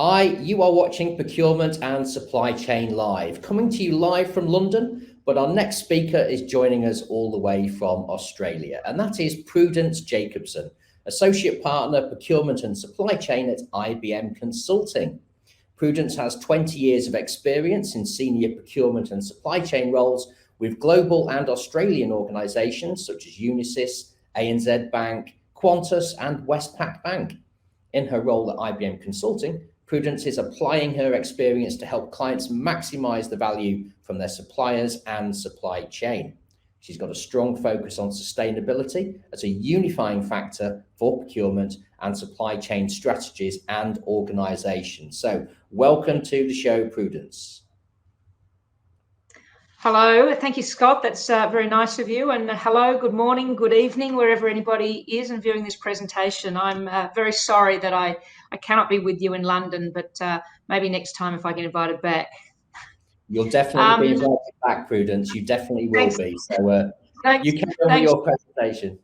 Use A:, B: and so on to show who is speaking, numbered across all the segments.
A: You are watching Procurement and Supply Chain Live, coming to you live from London, but our next speaker is joining us all the way from Australia, and that is Prudence Jacobson, Associate Partner, Procurement and Supply Chain at IBM Consulting. Prudence has 20 years of experience in senior procurement and supply chain roles with global and Australian organisations such as Unisys, ANZ Bank, Qantas and Westpac Bank. In her role at IBM Consulting, Prudence is applying her experience to help clients maximise the value from their suppliers and supply chain. She's got a strong focus on sustainability as a unifying factor for procurement and supply chain strategies and organisations. So welcome to the show, Prudence.
B: Hello, thank you, Scott. That's very nice of you. And hello, good morning, good evening, wherever anybody is and viewing this presentation. I'm very sorry that I cannot be with you in London, but maybe next time if I get invited back.
A: You'll definitely be invited back, Prudence. You definitely will be. So you can go with your presentation.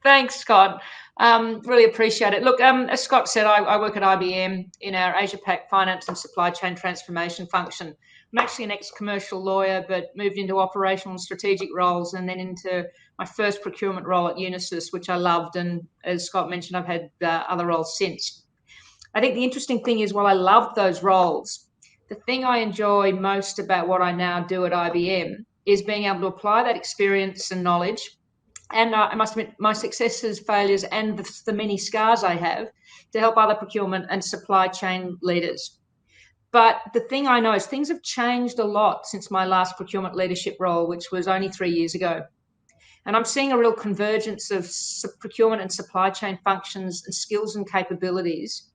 A: Thanks,
B: Scott. Really appreciate it. Look, as Scott said, I work at IBM in our Asia-Pac Finance and Supply Chain Transformation function. I'm actually an ex-commercial lawyer, but moved into operational and strategic roles and then into my first procurement role at Unisys, which I loved. And as Scott mentioned, I've had other roles since. I think the interesting thing is, while I loved those roles, the thing I enjoy most about what I now do at IBM is being able to apply that experience and knowledge, and I must admit, my successes, failures, and the many scars I have to help other procurement and supply chain leaders. But the thing I know is things have changed a lot since my last procurement leadership role, which was only 3 years ago. And I'm seeing a real convergence of procurement and supply chain functions and skills and capabilities,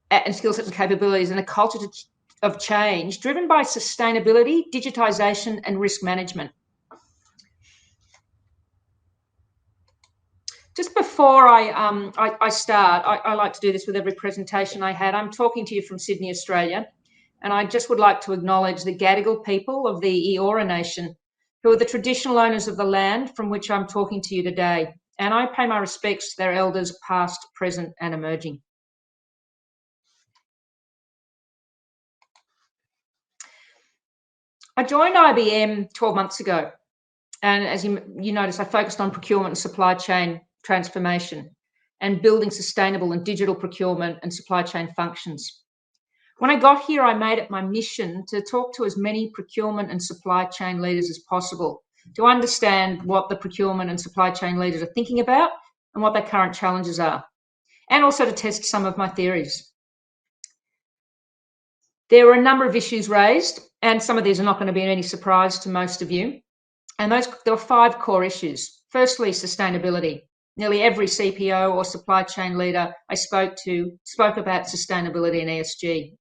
B: and skill sets and capabilities, and a culture of change driven by sustainability, digitization, and risk management. Just before I start, I like to do this with every presentation I had. I'm talking to you from Sydney, Australia, and I just would like to acknowledge the Gadigal people of the Eora Nation, who are the traditional owners of the land from which I'm talking to you today. And I pay my respects to their elders, past, present, and emerging. I joined IBM 12 months ago, and as you notice, I focused on procurement and supply chain transformation and building sustainable and digital procurement and supply chain functions. When I got here, I made it my mission to talk to as many procurement and supply chain leaders as possible to understand what the procurement and supply chain leaders are thinking about and what their current challenges are, and also to test some of my theories. There were a number of issues raised, and some of these are not going to be any surprise to most of you. And there were 5 core issues. Firstly, sustainability. Nearly every CPO or supply chain leader I spoke about sustainability and ESG.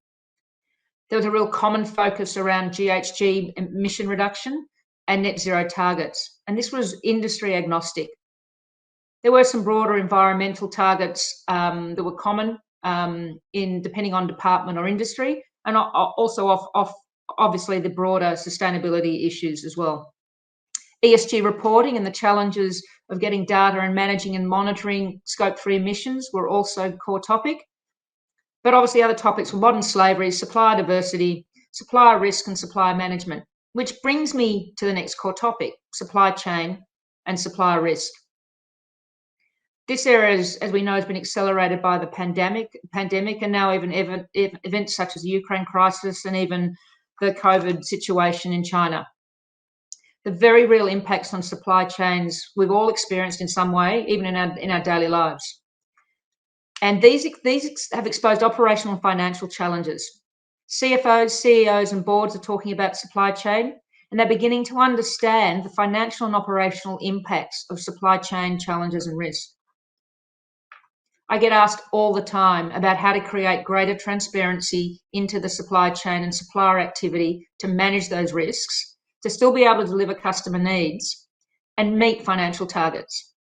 B: There was a real common focus around GHG emission reduction and net zero targets, and this was industry agnostic. There were some broader environmental targets that were common depending on department or industry, and also obviously the broader sustainability issues as well. ESG reporting and the challenges of getting data and managing and monitoring Scope 3 emissions were also a core topic. But obviously other topics were modern slavery, supplier diversity, supplier risk and supplier management, which brings me to the next core topic, supply chain and supplier risk. This area, as we know, has been accelerated by the pandemic and now even events such as the Ukraine crisis and even the COVID situation in China. The very real impacts on supply chains we've all experienced in some way, even in our daily lives. And these have exposed operational and financial challenges. CFOs, CEOs and boards are talking about supply chain, and they're beginning to understand the financial and operational impacts of supply chain challenges and risks. I get asked all the time about how to create greater transparency into the supply chain and supplier activity to manage those risks, to still be able to deliver customer needs and meet financial targets.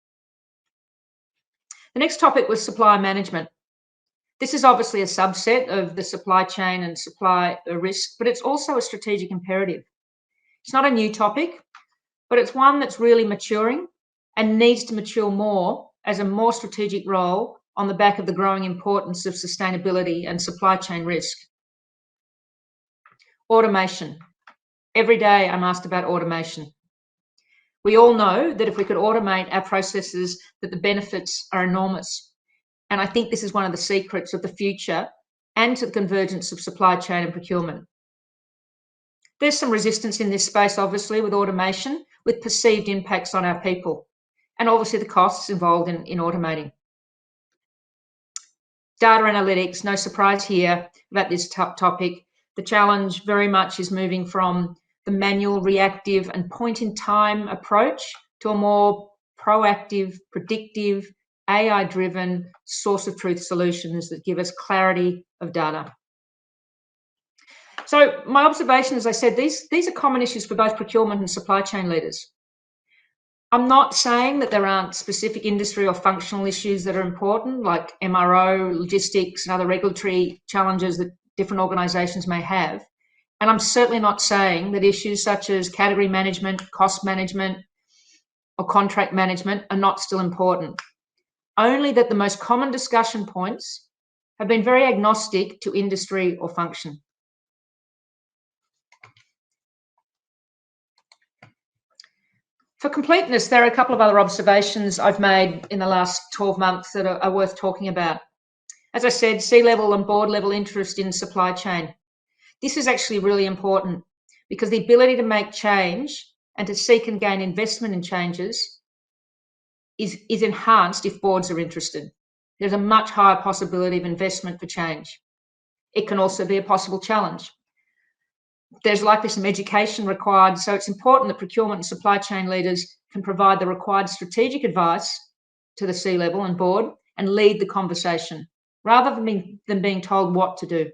B: The next topic was supply management. This is obviously a subset of the supply chain and supply risk, but it's also a strategic imperative. It's not a new topic, but it's one that's really maturing and needs to mature more as a more strategic role on the back of the growing importance of sustainability and supply chain risk. Automation. Every day I'm asked about automation. We all know that if we could automate our processes, that the benefits are enormous. And I think this is one of the secrets of the future and to the convergence of supply chain and procurement. There's some resistance in this space, obviously, with automation, with perceived impacts on our people, and obviously the costs involved in automating. Data analytics, no surprise here about this topic. The challenge very much is moving from the manual, reactive, and point-in-time approach to a more proactive, predictive, AI-driven source of truth solutions that give us clarity of data. So my observation, as I said, these are common issues for both procurement and supply chain leaders. I'm not saying that there aren't specific industry or functional issues that are important, like MRO, logistics, and other regulatory challenges that different organisations may have. And I'm certainly not saying that issues such as category management, cost management, or contract management are not still important. Only that the most common discussion points have been very agnostic to industry or function. For completeness, there are a couple of other observations I've made in the last 12 months that are worth talking about. As I said, C-level and board-level interest in supply chain. This is actually really important because the ability to make change and to seek and gain investment in changes is enhanced if boards are interested. There's a much higher possibility of investment for change. It can also be a possible challenge. There's likely some education required, so it's important that procurement and supply chain leaders can provide the required strategic advice to the C-level and board and lead the conversation, rather than being told what to do.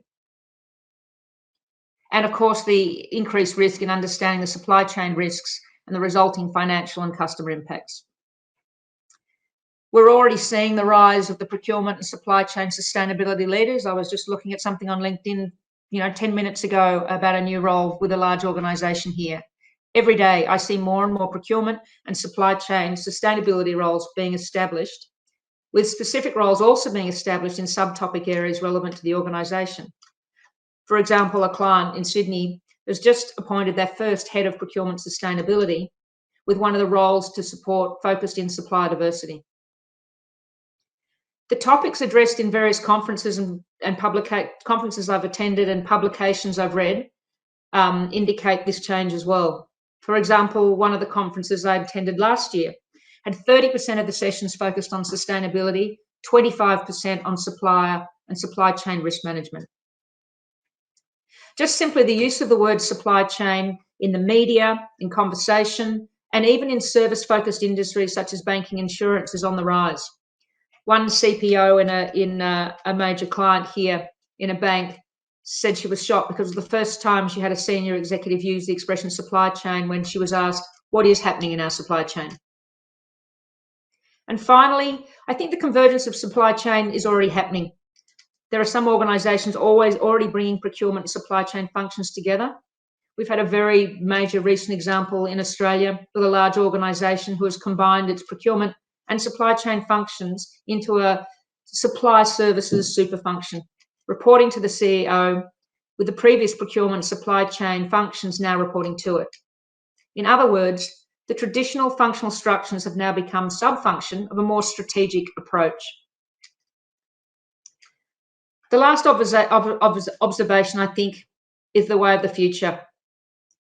B: And of course, the increased risk in understanding the supply chain risks and the resulting financial and customer impacts. We're already seeing the rise of the procurement and supply chain sustainability leaders. I was just looking at something on LinkedIn 10 minutes ago about a new role with a large organisation here. Every day I see more and more procurement and supply chain sustainability roles being established, with specific roles also being established in subtopic areas relevant to the organisation. For example, a client in Sydney has just appointed their first head of procurement sustainability, with one of the roles to support focused in supplier diversity. The topics addressed in various conferences and conferences I've attended and publications I've read indicate this change as well. For example, one of the conferences I attended last year had 30% of the sessions focused on sustainability, 25% on supplier and supply chain risk management. Just simply the use of the word supply chain in the media, in conversation, and even in service-focused industries such as banking and insurance is on the rise. One CPO in a major client here in a bank said she was shocked because it was the first time she had a senior executive use the expression supply chain when she was asked, what is happening in our supply chain? And finally, I think the convergence of supply chain is already happening. There are some organisations already bringing procurement and supply chain functions together. We've had a very major recent example in Australia with a large organisation who has combined its procurement and supply chain functions into a supply services super function, reporting to the CEO, with the previous procurement supply chain functions now reporting to it. In other words, the traditional functional structures have now become sub-function of a more strategic approach. The last observation, I think, is the way of the future.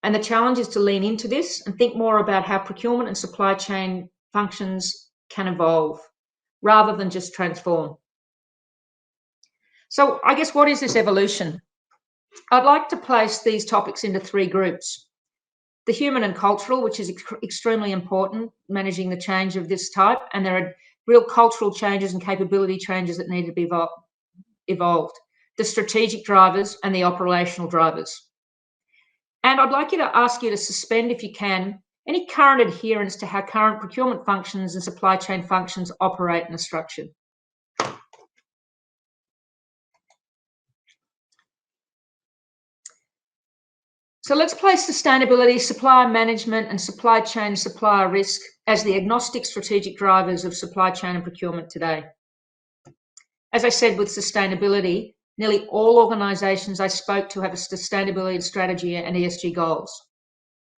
B: And the challenge is to lean into this and think more about how procurement and supply chain functions can evolve rather than just transform. So I guess, what is this evolution? I'd like to place these topics into three groups. The human and cultural, which is extremely important, managing the change of this type, and there are real cultural changes and capability changes that need to be evolved. The strategic drivers and the operational drivers. And I'd like to ask you to suspend, if you can, any current adherence to how current procurement functions and supply chain functions operate and are structured. So let's place sustainability, supplier management, and supply chain supplier risk as the agnostic strategic drivers of supply chain and procurement today. As I said, with sustainability, nearly all organisations I spoke to have a sustainability strategy and ESG goals.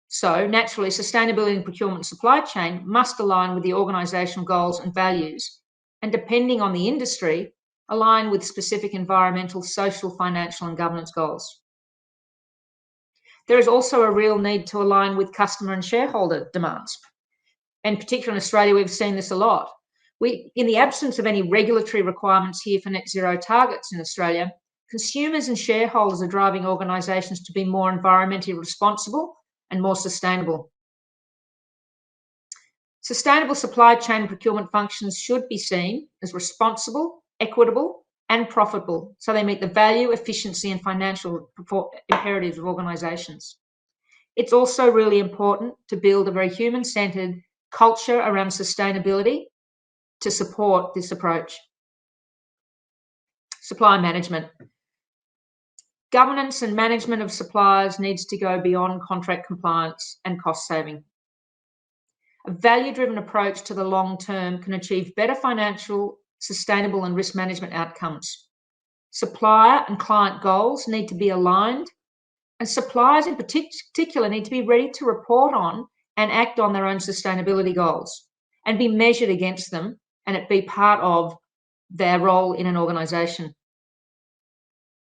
B: So naturally, sustainability in procurement and supply chain must align with the organisational goals and values, and depending on the industry, align with specific environmental, social, financial and governance goals. There is also a real need to align with customer and shareholder demands. And particularly in Australia, we've seen this a lot. In the absence of any regulatory requirements here for net zero targets in Australia, consumers and shareholders are driving organisations to be more environmentally responsible and more sustainable. Sustainable supply chain procurement functions should be seen as responsible, equitable and profitable, so they meet the value, efficiency and financial imperatives of organisations. It's also really important to build a very human-centred culture around sustainability to support this approach. Supply management. Governance and management of suppliers needs to go beyond contract compliance and cost saving. A value-driven approach to the long term can achieve better financial, sustainable and risk management outcomes. Supplier and client goals need to be aligned, and suppliers in particular need to be ready to report on and act on their own sustainability goals and be measured against them, and it be part of their role in an organisation.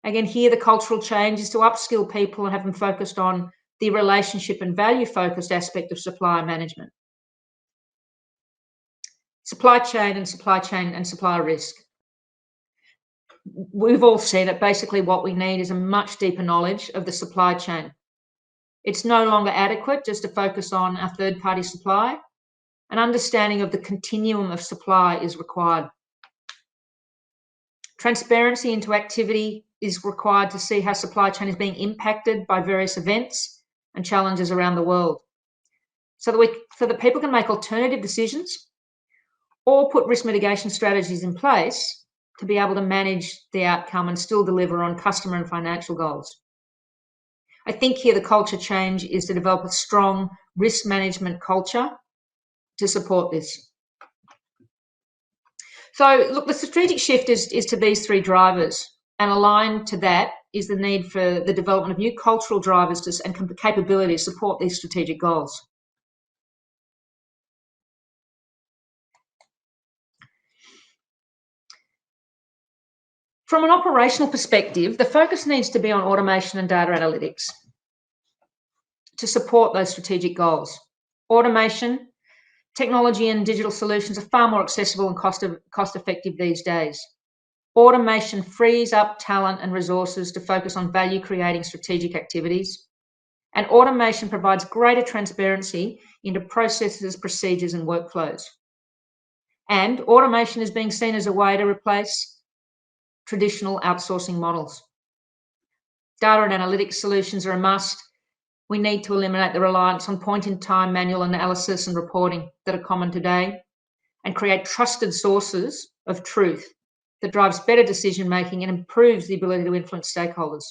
B: Again, here the cultural change is to upskill people and have them focused on the relationship and value-focused aspect of supplier management. Supply chain and supplier risk. We've all seen it. Basically, what we need is a much deeper knowledge of the supply chain. It's no longer adequate just to focus on our third-party supply. An understanding of the continuum of supply is required. Transparency into activity is required to see how supply chain is being impacted by various events and challenges around the world, so that people can make alternative decisions or put risk mitigation strategies in place to be able to manage the outcome and still deliver on customer and financial goals. I think here the culture change is to develop a strong risk management culture to support this. So look, the strategic shift is to these three drivers, and aligned to that is the need for the development of new cultural drivers and capability to support these strategic goals. From an operational perspective, the focus needs to be on automation and data analytics to support those strategic goals. Automation, technology and digital solutions are far more accessible and cost-effective these days. Automation frees up talent and resources to focus on value-creating strategic activities. And automation provides greater transparency into processes, procedures and workflows. And automation is being seen as a way to replace traditional outsourcing models. Data and analytics solutions are a must. We need to eliminate the reliance on point-in-time manual analysis and reporting that are common today and create trusted sources of truth that drives better decision-making and improves the ability to influence stakeholders.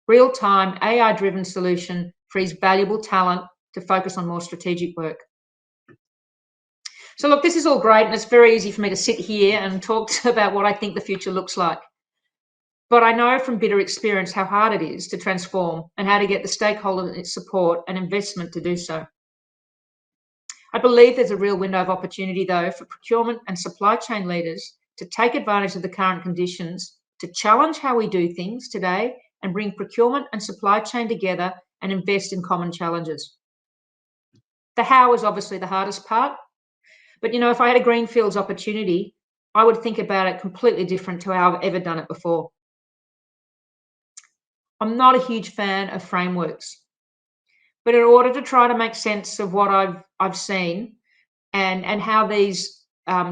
B: Real-time, AI-driven solution frees valuable talent to focus on more strategic work. So look, this is all great, and it's very easy for me to sit here and talk about what I think the future looks like. But I know from bitter experience how hard it is to transform and how to get the stakeholder support and investment to do so. I believe there's a real window of opportunity, though, for procurement and supply chain leaders to take advantage of the current conditions, to challenge how we do things today and bring procurement and supply chain together and invest in common challenges. The how is obviously the hardest part. But, if I had a greenfields opportunity, I would think about it completely different to how I've ever done it before. I'm not a huge fan of frameworks, but in order to try to make sense of what I've seen and how these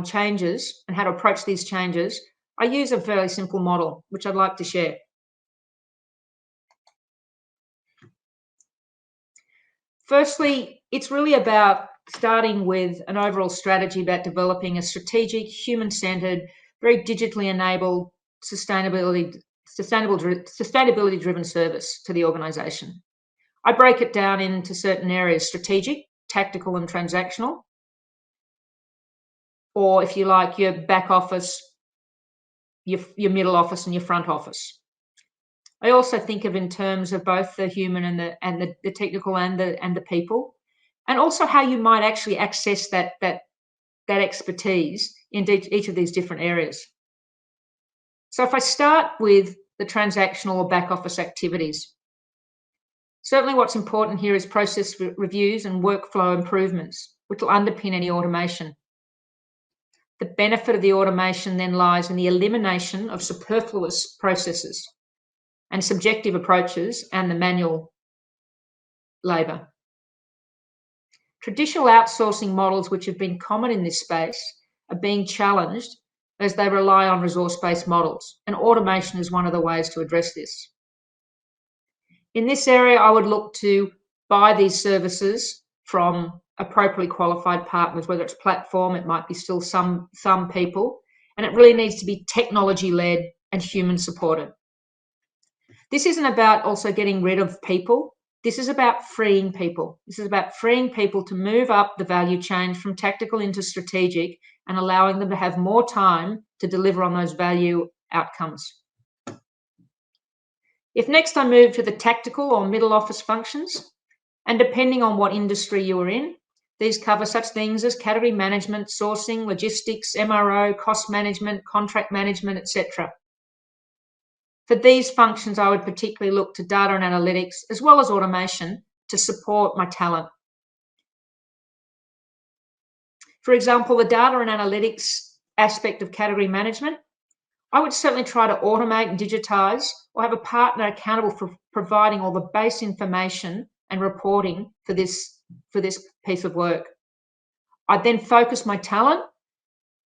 B: changes and how to approach these changes, I use a fairly simple model, which I'd like to share. Firstly, it's really about starting with an overall strategy about developing a strategic, human-centred, very digitally enabled, sustainability-driven service to the organisation. I break it down into certain areas: strategic, tactical and transactional, or if you like, your back office your middle office and your front office. I also think of in terms of both the human and the technical and the people, and also how you might actually access that expertise in each of these different areas. So if I start with the transactional or back office activities, certainly what's important here is process reviews and workflow improvements, which will underpin any automation. The benefit of the automation then lies in the elimination of superfluous processes and subjective approaches and the manual labour. Traditional outsourcing models, which have been common in this space, are being challenged as they rely on resource-based models, and automation is one of the ways to address this. In this area, I would look to buy these services from appropriately qualified partners, whether it's platform, it might be still some people, and it really needs to be technology-led and human-supported. This isn't about also getting rid of people. This is about freeing people. This is about freeing people to move up the value chain from tactical into strategic and allowing them to have more time to deliver on those value outcomes. If next I move to the tactical or middle office functions, and depending on what industry you are in, these cover such things as category management, sourcing, logistics, MRO, cost management, contract management, etc. For these functions, I would particularly look to data and analytics as well as automation to support my talent. For example, the data and analytics aspect of category management, I would certainly try to automate and digitize or have a partner accountable for providing all the base information and reporting for this piece of work. I'd then focus my talent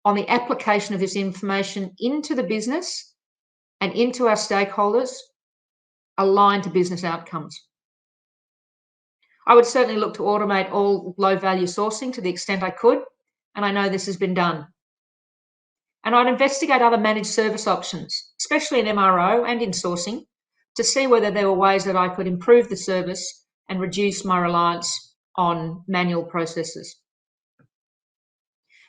B: on the application of this information into the business and into our stakeholders aligned to business outcomes. I would certainly look to automate all low-value sourcing to the extent I could, and I know this has been done. And I'd investigate other managed service options, especially in MRO and in sourcing, to see whether there were ways that I could improve the service and reduce my reliance on manual processes.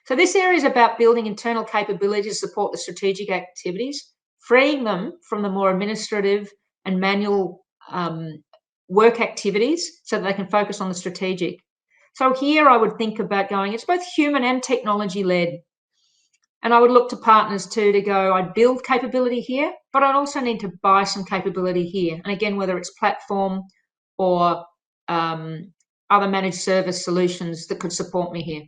B: So this area is about building internal capability to support the strategic activities, freeing them from the more administrative and manual work activities so that they can focus on the strategic. So here I would think about going, it's both human and technology-led. And I would look to partners too to go, I'd build capability here, but I'd also need to buy some capability here. And again, whether it's platform or other managed service solutions that could support me here.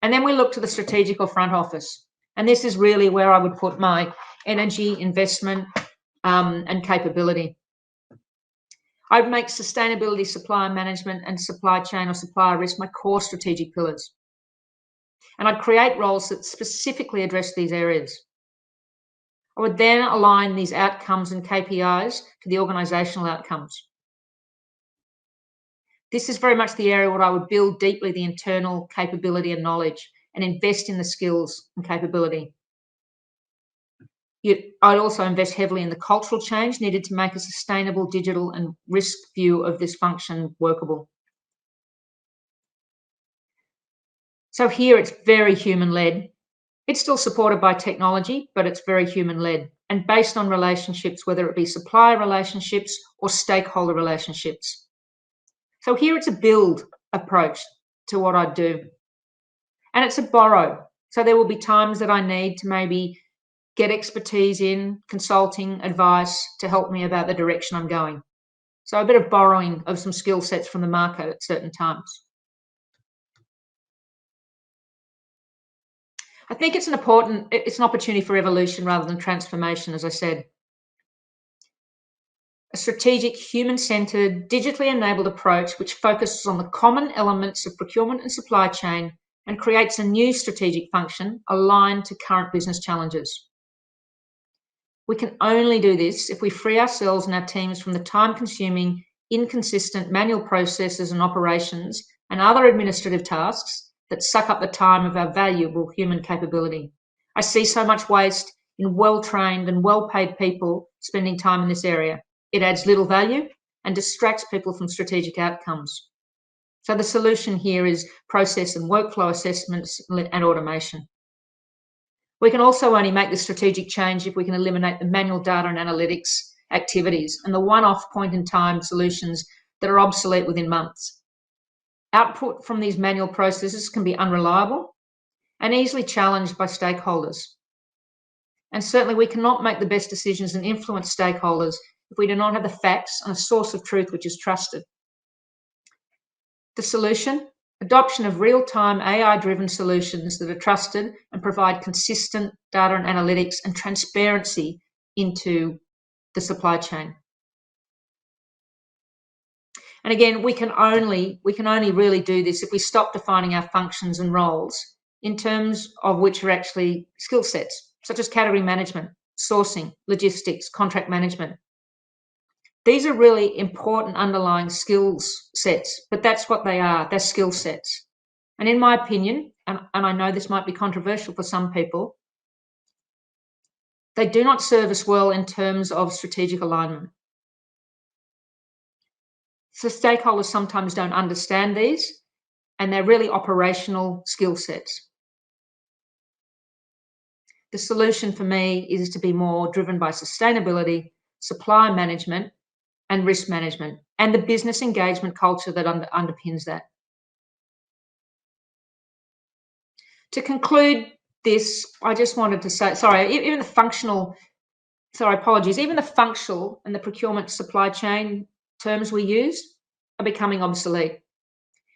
B: And then we look to the strategic or front office. And this is really where I would put my energy, investment, and capability. I'd make sustainability, supplier management, and supply chain or supplier risk my core strategic pillars. And I'd create roles that specifically address these areas. I would then align these outcomes and KPIs to the organisational outcomes. This is very much the area where I would build deeply the internal capability and knowledge and invest in the skills and capability. I'd also invest heavily in the cultural change needed to make a sustainable digital and risk view of this function workable. So here it's very human-led. It's still supported by technology, but it's very human-led and based on relationships, whether it be supplier relationships or stakeholder relationships. So here it's a build approach to what I do. And it's a borrow. So there will be times that I need to maybe get expertise in consulting, advice to help me about the direction I'm going. So a bit of borrowing of some skill sets from the market at certain times. I think it's an opportunity for evolution rather than transformation, as I said. A strategic, human-centered, digitally enabled approach which focuses on the common elements of procurement and supply chain and creates a new strategic function aligned to current business challenges. We can only do this if we free ourselves and our teams from the time-consuming, inconsistent manual processes and operations and other administrative tasks that suck up the time of our valuable human capability. I see so much waste in well-trained and well-paid people spending time in this area. It adds little value and distracts people from strategic outcomes. So the solution here is process and workflow assessments and automation. We can also only make the strategic change if we can eliminate the manual data and analytics activities and the one-off point-in-time solutions that are obsolete within months. Output from these manual processes can be unreliable and easily challenged by stakeholders. And certainly we cannot make the best decisions and influence stakeholders if we do not have the facts and a source of truth which is trusted. The solution: adoption of real-time AI-driven solutions that are trusted and provide consistent data and analytics and transparency into the supply chain. And again, we can only really do this if we stop defining our functions and roles in terms of which are actually skill sets, such as category management, sourcing, logistics, contract management. These are really important underlying skills sets, but that's what they are, they're skill sets. And in my opinion, and I know this might be controversial for some people, they do not serve us well in terms of strategic alignment. So stakeholders sometimes don't understand these, and they're really operational skill sets. The solution for me is to be more driven by sustainability, supply management, and risk management, and the business engagement culture that underpins that. To conclude this, I just wanted to say, even the functional and the procurement supply chain terms we use are becoming obsolete.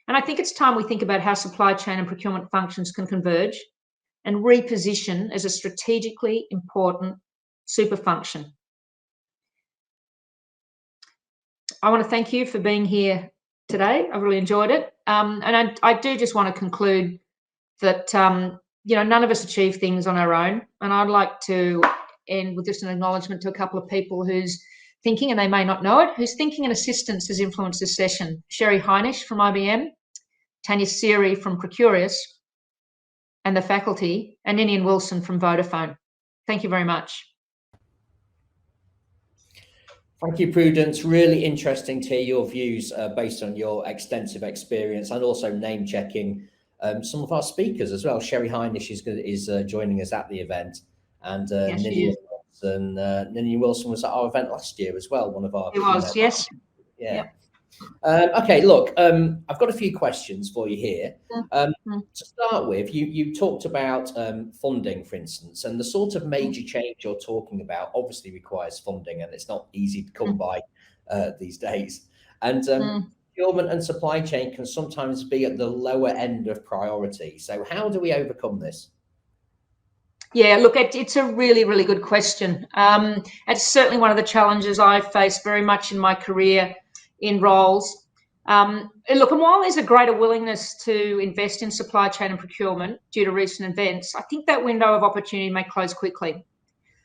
B: And I think it's time we think about how supply chain and procurement functions can converge and reposition as a strategically important super function. I want to thank you for being here today. I've really enjoyed it. And I do just want to conclude that, none of us achieve things on our own. And I'd like to end with just an acknowledgement to a couple of people whose thinking, and they may not know it, whose thinking and assistance has influenced this session. Sherry Heinisch from IBM, Tanya Siri from Procurement and the faculty, and Ninian Wilson from Vodafone. Thank you very much.
A: Thank you, Prudence. Really interesting to hear your views based on your extensive experience, and also name checking some of our speakers as well. Sherry Heinisch is joining us at the event, and
B: Yes,
A: Ninian Wilson was at our event last year as well. One of our.
B: He was, yes.
A: Yeah.
B: Yep.
A: Okay, look, I've got a few questions for you here. To start with, you talked about funding, for instance, and the sort of major change you're talking about obviously requires funding, and it's not easy to come by these days. And procurement and supply chain can sometimes be at the lower end of priority. So how do we overcome this?
B: Yeah, look, it's a really, really good question. It's certainly one of the challenges I've faced very much in my career in roles. Look, and while there's a greater willingness to invest in supply chain and procurement due to recent events, I think that window of opportunity may close quickly.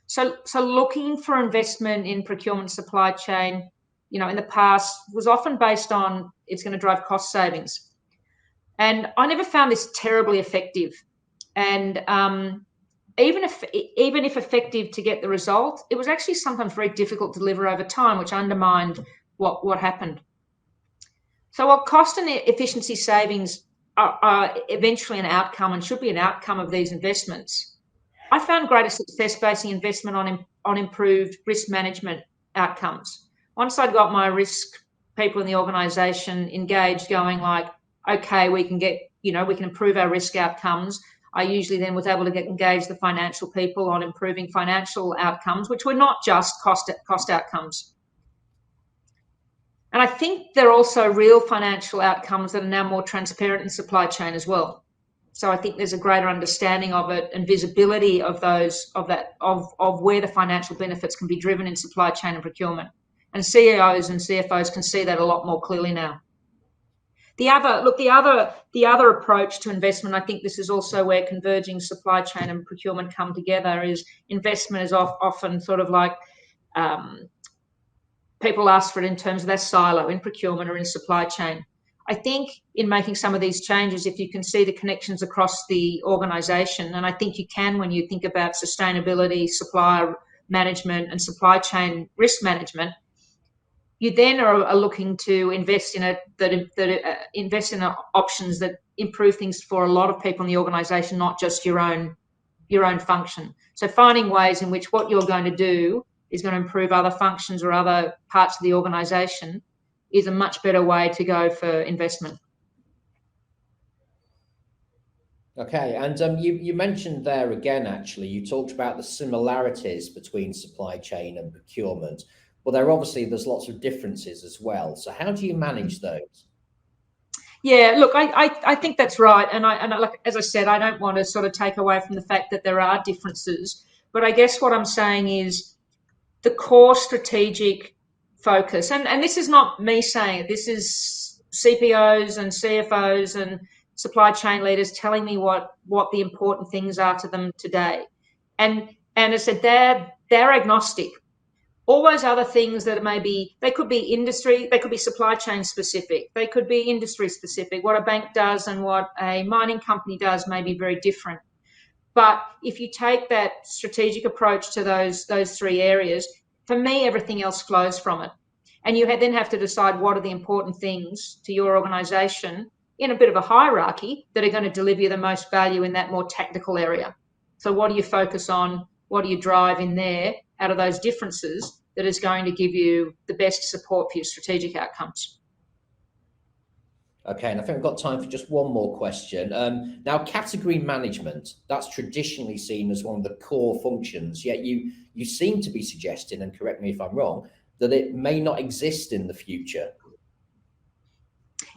B: So looking for investment in procurement supply chain, in the past was often based on it's going to drive cost savings. And I never found this terribly effective. And even if effective to get the result, it was actually sometimes very difficult to deliver over time, which undermined what happened. So while cost and efficiency savings are eventually an outcome and should be an outcome of these investments, I found greater success basing investment on improved risk management outcomes. Once I'd got my risk people in the organisation engaged, going like, okay, we can improve our risk outcomes. I usually then was able to engage the financial people on improving financial outcomes, which were not just cost outcomes. And I think there are also real financial outcomes that are now more transparent in supply chain as well. So I think there's a greater understanding of it and visibility of where the financial benefits can be driven in supply chain and procurement. And CEOs and CFOs can see that a lot more clearly now. The other approach to investment, I think this is also where converging supply chain and procurement come together, is investment is often sort of like people ask for it in terms of their silo in procurement or in supply chain. I think in making some of these changes, if you can see the connections across the organisation, and I think you can when you think about sustainability, supplier management and supply chain risk management, you then are looking to invest in options that improve things for a lot of people in the organisation, not just your own your own function. So finding ways in which what you're going to do is going to improve other functions or other parts of the organisation is a much better way to go for investment.
A: Okay, and you mentioned there again, actually, you talked about the similarities between supply chain and procurement. Well, there's lots of differences as well. So how do you manage those?
B: Yeah, look, I think that's right, and like as I said, I don't want to sort of take away from the fact that there are differences, but I guess what I'm saying is the core strategic focus, and this is not me saying it, this is CPOs and CFOs and supply chain leaders telling me what the important things are to them today, and I said they're agnostic. All those other things that they could be industry, they could be supply chain specific, they could be industry specific. What a bank does and what a mining company does may be very different. But if you take that strategic approach to those three areas, for me, everything else flows from it. And you then have to decide what are the important things to your organisation in a bit of a hierarchy that are going to deliver you the most value in that more technical area. So what do you focus on? What do you drive in there out of those differences that is going to give you the best support for your strategic outcomes?
A: Okay, and I think we've got time for just one more question. Now, category management, that's traditionally seen as one of the core functions, yet you seem to be suggesting, and correct me if I'm wrong, that it may not exist in the future.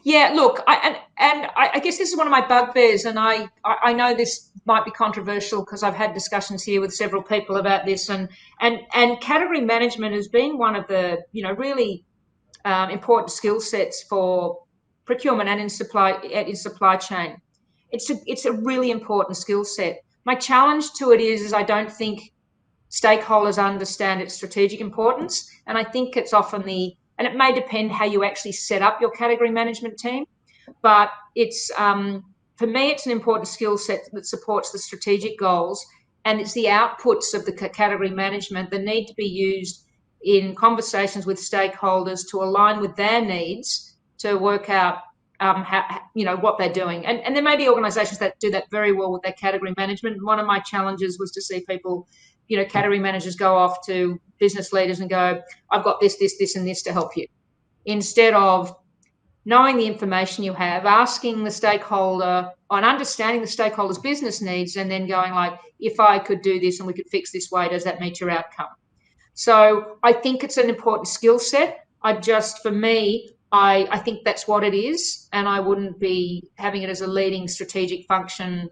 B: Yeah, look, I guess this is one of my bugbears, and I know this might be controversial because I've had discussions here with several people about this, and category management has been one of the really important skill sets for procurement and in supply chain. It's a really important skill set. My challenge to it is I don't think stakeholders understand its strategic importance, and I think it's often and it may depend how you actually set up your category management team, but it's for me it's an important skill set that supports the strategic goals, and it's the outputs of the category management that need to be used in conversations with stakeholders to align with their needs to work out what they're doing. And there may be organizations that do that very well with their category management. One of my challenges was to see people, category managers go off to business leaders and go, I've got this, and this to help you. Instead of knowing the information you have, asking the stakeholder and understanding the stakeholder's business needs, and then going like, if I could do this and we could fix this way, does that meet your outcome? So I think it's an important skill set. For me, I think that's what it is, and I wouldn't be having it as a leading strategic function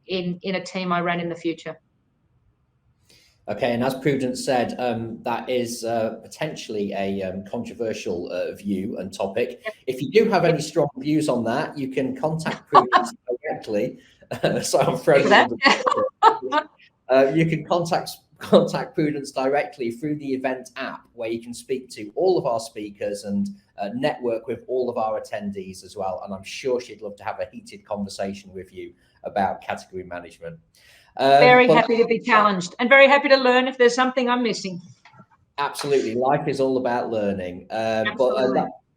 B: in a team I ran in the future.
A: Okay, and as Prudence said, that is potentially a controversial view and topic.
B: Yep.
A: If you do have any strong views on that, you can contact Prudence directly. So I'm throwing you can contact Prudence directly through the event app, where you can speak to all of our speakers and network with all of our attendees as well. And I'm sure she'd love to have a heated conversation with you about category management.
B: Very happy to be challenged, and very happy to learn if there's something I'm missing.
A: Absolutely. Life is all about learning.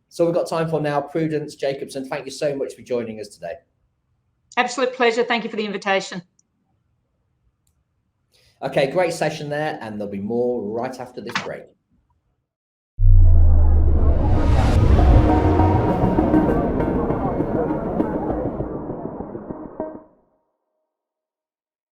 A: So we've got time for now. Prudence Jacobson, thank you so much for joining us today.
B: Absolute pleasure. Thank you for the invitation.
A: Okay, great session there, and there'll be more right after this break.